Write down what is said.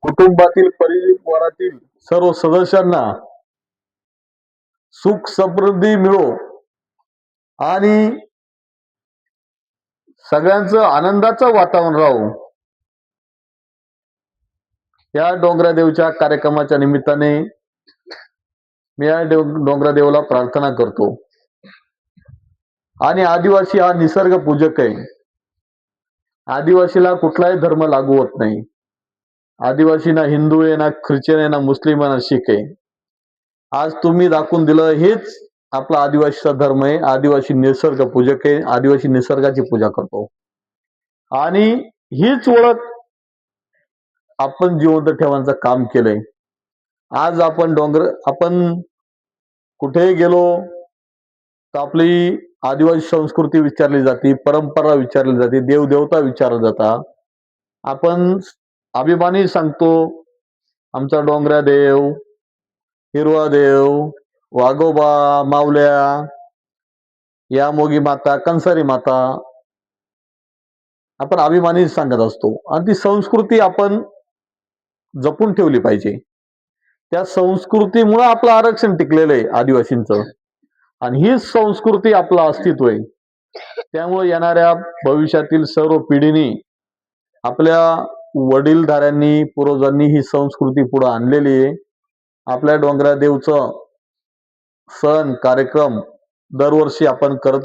कुटुंबातील परिवारातील सर्व सदस्यांना सुख समृद्धी मिळो आणि सगळ्यांचं आनंदाचं वातावरण राहू, या डोंगरादेवच्या कार्यक्रमाच्या निमित्ताने मी या डोंगरादेवाला प्रार्थना करतो. आणि आदिवासी हा निसर्ग पूजक आहे. आदिवासीला कुठलाही धर्म लागू होत नाही. आदिवासी ना हिंदू आहे, ना ख्रिश्चन आहे, ना मुस्लिम आहे, ना शीख आहे. आज तुम्ही दाखवून दिलं हेच आपला आदिवासीचा धर्म आहे. आदिवासी निसर्ग पूजक आहे. आदिवासी निसर्गाची पूजा करतो आणि हीच ओळख आपण जिवंत ठेवण्याचं काम केलंय. आज आपण कुठेही गेलो तर आपली आदिवासी संस्कृती विचारली जाते, परंपरा विचारली जाते, देवदेवता विचारला जाता. आपण अभिमानी सांगतो आमचा डोंगरा देव, हिरवा देव, वाघोबा, मावल्या, यामोगी माता, कंसारी माता आपण अभिमानी सांगत असतो. आणि ती संस्कृती आपण जपून ठेवली पाहिजे. त्या संस्कृतीमुळे आपलं आरक्षण टिकलेलं आहे आदिवासींचं, आणि ही संस्कृती आपलं अस्तित्व आहे. त्यामुळे येणाऱ्या भविष्यातील सर्व पिढीनी, आपल्या वडीलधाऱ्यांनी, पूर्वजांनी ही संस्कृती पुढे आणलेली आहे. आपल्या डोंगरादेवचं सण कार्यक्रम दरवर्षी आपण करत